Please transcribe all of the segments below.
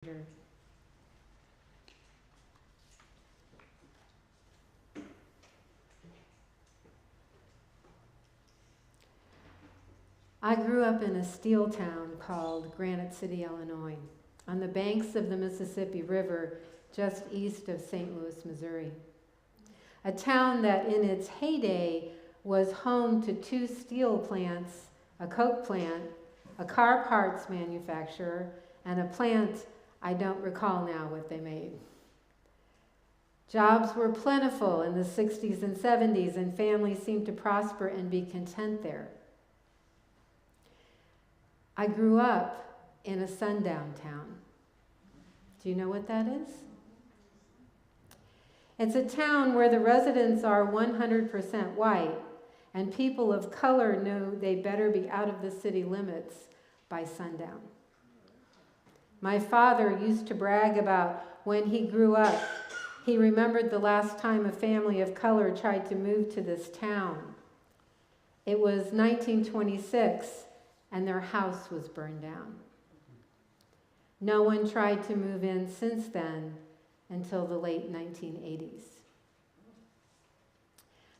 I grew up in a steel town called Granite City, Illinois, on the banks of the Mississippi River just east of St. Louis, Missouri. A town that in its heyday was home to 2 steel plants, a coke plant, a car parts manufacturer, and a plant I don't recall now what they made. Jobs were plentiful in the 60s and 70s, and families seemed to prosper and be content there. I grew up in a sundown town. Do you know what that is? It's a town where the residents are 100% white, and people of color know they better be out of the city limits by sundown. My father used to brag about when he grew up, he remembered the last time a family of color tried to move to this town. It was 1926, and their house was burned down. No one tried to move in since then until the late 1980s.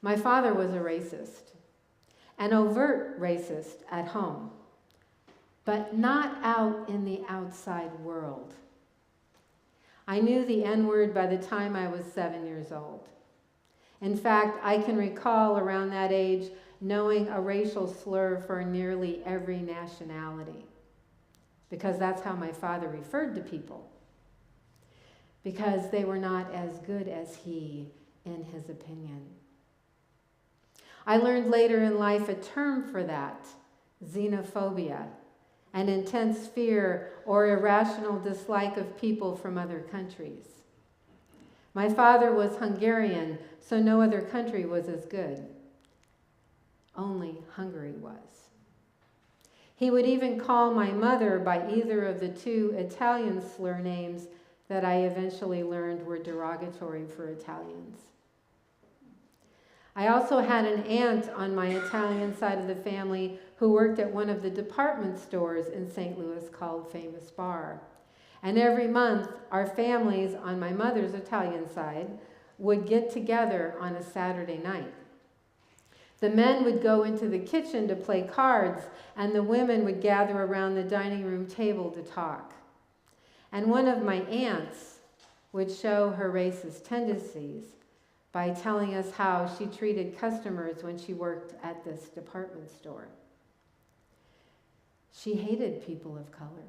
My father was a racist, an overt racist at home, but not out in the outside world. I knew the N-word by the time I was 7 years old. In fact, I can recall around that age knowing a racial slur for nearly every nationality, because that's how my father referred to people, because they were not as good as he, in his opinion. I learned later in life a term for that, xenophobia, an intense fear or irrational dislike of people from other countries. My father was Hungarian, so no other country was as good. Only Hungary was. He would even call my mother by either of the 2 Italian slur names that I eventually learned were derogatory for Italians. I also had an aunt on my Italian side of the family who worked at one of the department stores in St. Louis called Famous Bar. And every month, our families on my mother's Italian side would get together on a Saturday night. The men would go into the kitchen to play cards, and the women would gather around the dining room table to talk. And one of my aunts would show her racist tendencies by telling us how she treated customers when she worked at this department store. She hated people of color.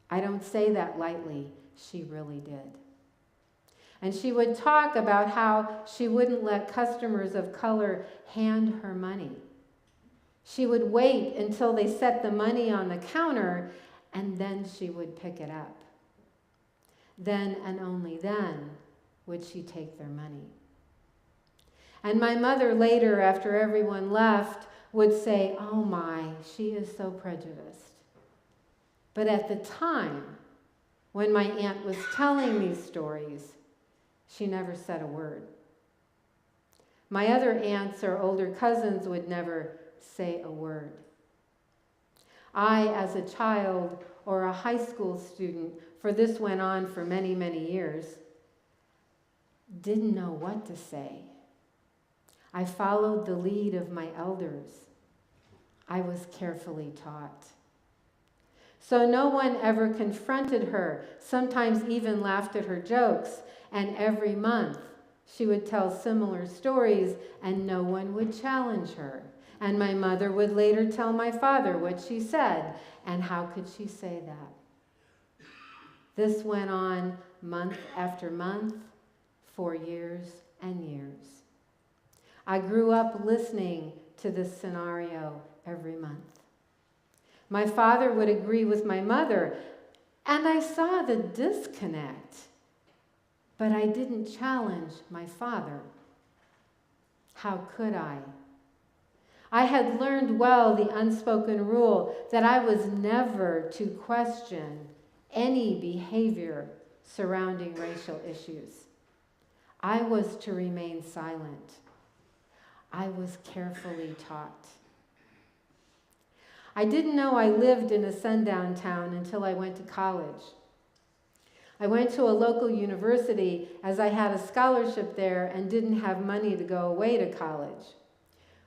I don't say that lightly, she really did. And she would talk about how she wouldn't let customers of color hand her money. She would wait until they set the money on the counter, and then she would pick it up. Then and only then would she take their money. And my mother later, after everyone left, would say, "Oh my, she is so prejudiced." But at the time, when my aunt was telling these stories, she never said a word. My other aunts or older cousins would never say a word. I, as a child or a high school student, for this went on for many, many years, didn't know what to say. I followed the lead of my elders. I was carefully taught. So no one ever confronted her, sometimes even laughed at her jokes, and every month she would tell similar stories and no one would challenge her. And my mother would later tell my father what she said, and how could she say that? This went on month after month, for years and years. I grew up listening to this scenario every month. My father would agree with my mother, and I saw the disconnect, but I didn't challenge my father. How could I? I had learned well the unspoken rule that I was never to question any behavior surrounding racial issues. I was to remain silent. I was carefully taught. I didn't know I lived in a sundown town until I went to college. I went to a local university as I had a scholarship there and didn't have money to go away to college.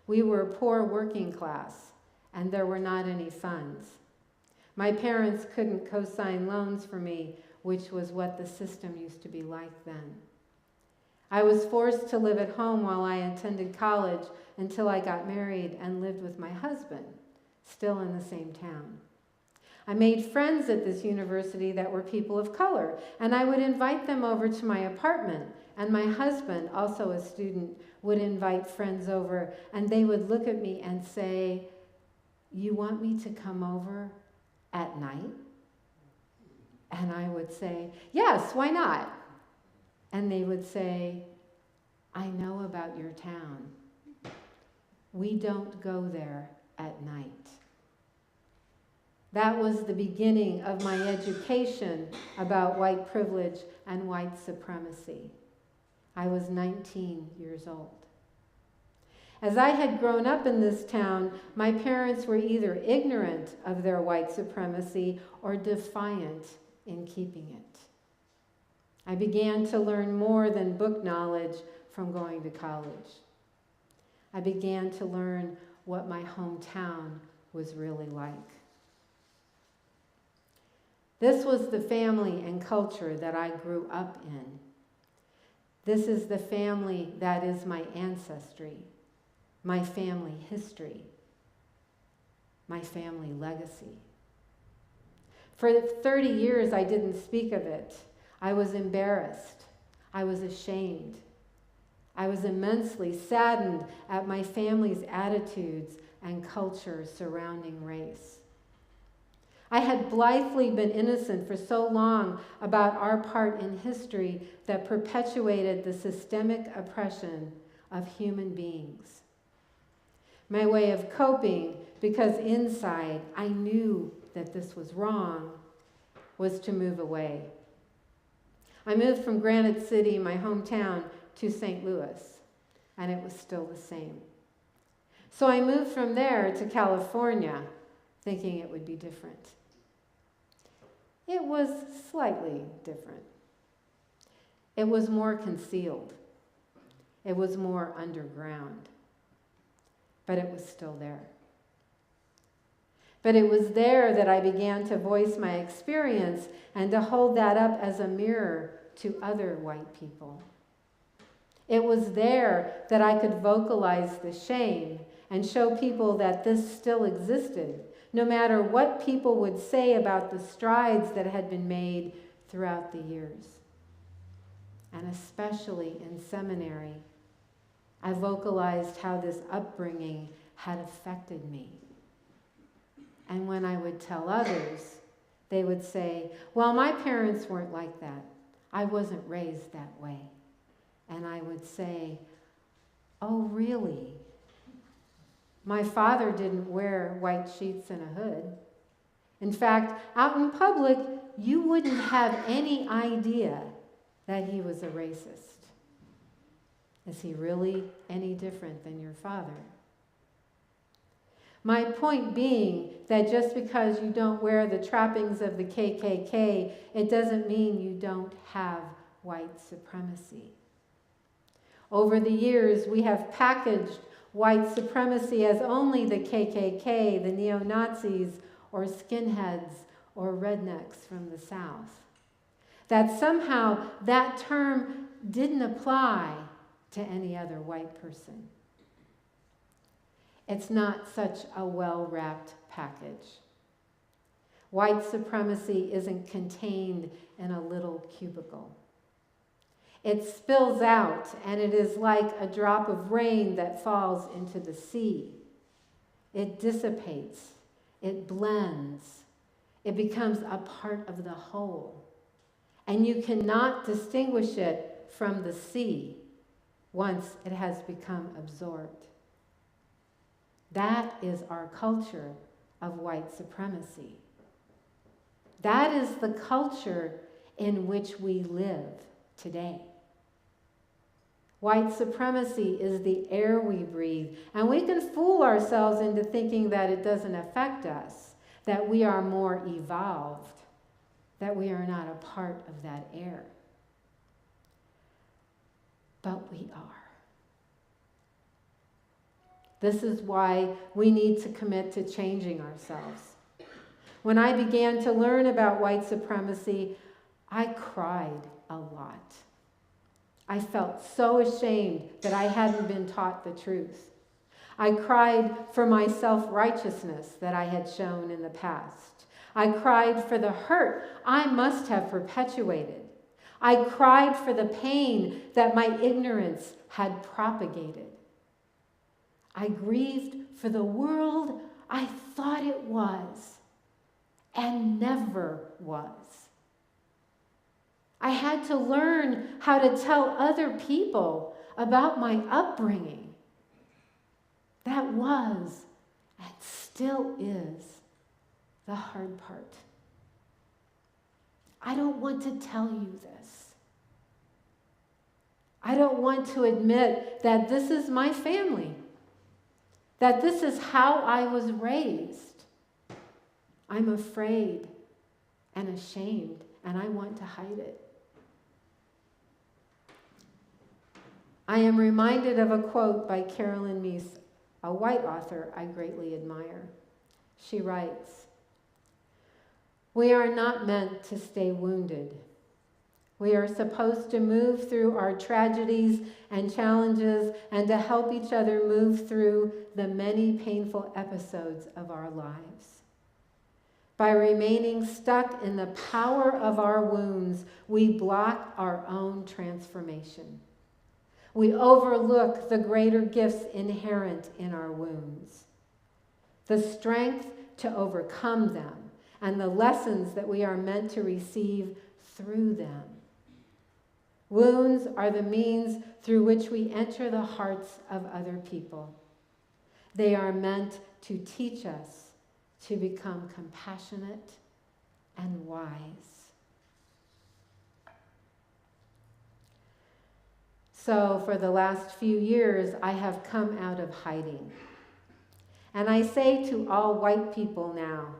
We were a poor working class, and there were not any funds. My parents couldn't co-sign loans for me, which was what the system used to be like then. I was forced to live at home while I attended college until I got married and lived with my husband, still in the same town. I made friends at this university that were people of color, and I would invite them over to my apartment, and my husband, also a student, would invite friends over, and they would look at me and say, "You want me to come over at night?" And I would say, "Yes, why not?" And they would say, "I know about your town. We don't go there at night." That was the beginning of my education about white privilege and white supremacy. I was 19 years old. As I had grown up in this town, my parents were either ignorant of their white supremacy or defiant in keeping it. I began to learn more than book knowledge from going to college. I began to learn what my hometown was really like. This was the family and culture that I grew up in. This is the family that is my ancestry, my family history, my family legacy. For 30 years, I didn't speak of it. I was embarrassed. I was ashamed. I was immensely saddened at my family's attitudes and culture surrounding race. I had blithely been innocent for so long about our part in history that perpetuated the systemic oppression of human beings. My way of coping, because inside I knew that this was wrong, was to move away. I moved from Granite City, my hometown, to St. Louis, and it was still the same. So I moved from there to California, thinking it would be different. It was slightly different. It was more concealed. It was more underground. But it was still there. But it was there that I began to voice my experience and to hold that up as a mirror to other white people. It was there that I could vocalize the shame and show people that this still existed, no matter what people would say about the strides that had been made throughout the years. And especially in seminary, I vocalized how this upbringing had affected me. And when I would tell others, they would say, "Well, my parents weren't like that. I wasn't raised that way." And I would say, "Oh, really? My father didn't wear white sheets and a hood. In fact, out in public, you wouldn't have any idea that he was a racist. Is he really any different than your father?" My point being that just because you don't wear the trappings of the KKK, it doesn't mean you don't have white supremacy. Over the years, we have packaged white supremacy as only the KKK, the neo-Nazis, or skinheads, or rednecks from the South. That somehow that term didn't apply to any other white person. It's not such a well-wrapped package. White supremacy isn't contained in a little cubicle. It spills out, and it is like a drop of rain that falls into the sea. It dissipates, it blends, it becomes a part of the whole. And you cannot distinguish it from the sea once it has become absorbed. That is our culture of white supremacy. That is the culture in which we live today. White supremacy is the air we breathe, and we can fool ourselves into thinking that it doesn't affect us, that we are more evolved that we are not a part of that air. But we are. This is why we need to commit to changing ourselves. When I began to learn about white supremacy, I cried a lot. I felt so ashamed that I hadn't been taught the truth. I cried for my self-righteousness that I had shown in the past. I cried for the hurt I must have perpetuated. I cried for the pain that my ignorance had propagated. I grieved for the world I thought it was and never was. I had to learn how to tell other people about my upbringing. That was and still is the hard part. I don't want to tell you this. I don't want to admit that this is my family, that this is how I was raised. I'm afraid and ashamed, and I want to hide it. I am reminded of a quote by Carolyn Meese, a white author I greatly admire. She writes, "We are not meant to stay wounded. We are supposed to move through our tragedies and challenges and to help each other move through the many painful episodes of our lives. By remaining stuck in the power of our wounds, we block our own transformation. We overlook the greater gifts inherent in our wounds, the strength to overcome them, and the lessons that we are meant to receive through them. Wounds are the means through which we enter the hearts of other people. They are meant to teach us to become compassionate and wise." So for the last few years, I have come out of hiding. And I say to all white people now,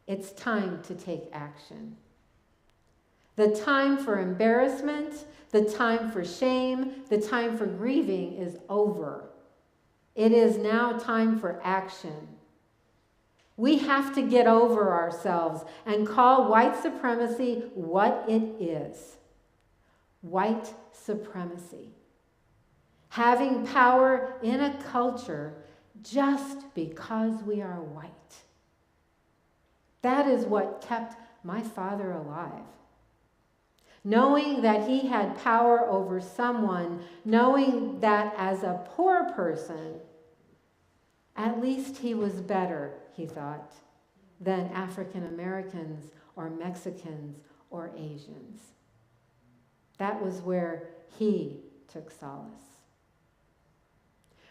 it's time to take action. The time for embarrassment, the time for shame, the time for grieving is over. It is now time for action. We have to get over ourselves and call white supremacy what it is. White supremacy. Having power in a culture just because we are white. That is what kept my father alive. Knowing that he had power over someone, knowing that as a poor person, at least he was better, he thought, than African Americans or Mexicans or Asians. That was where he took solace.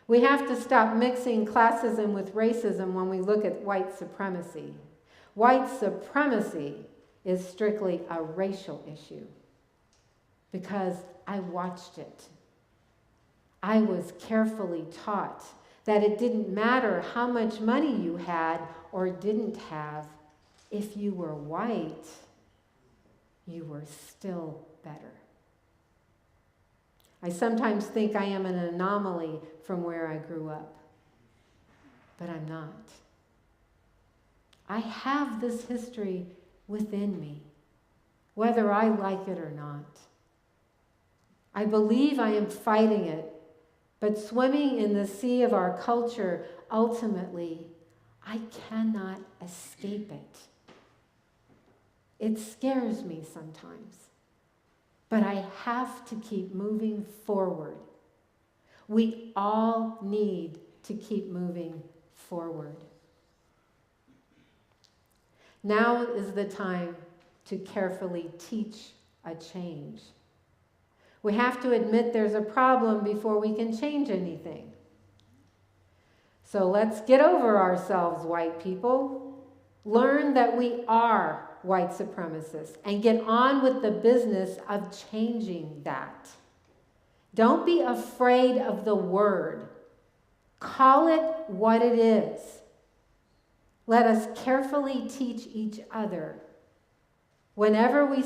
We have to stop mixing classism with racism when we look at white supremacy. White supremacy is strictly a racial issue because I watched it. I was carefully taught that it didn't matter how much money you had or didn't have. If you were white, you were still better. I sometimes think I am an anomaly from where I grew up, but I'm not. I have this history within me, whether I like it or not. I believe I am fighting it, but swimming in the sea of our culture, ultimately, I cannot escape it. It scares me sometimes, but I have to keep moving forward. We all need to keep moving forward. Now is the time to carefully teach a change. We have to admit there's a problem before we can change anything. So let's get over ourselves, white people. Learn that we are white supremacists and get on with the business of changing that. Don't be afraid of the word. Call it what it is. Let us carefully teach each other Whenever we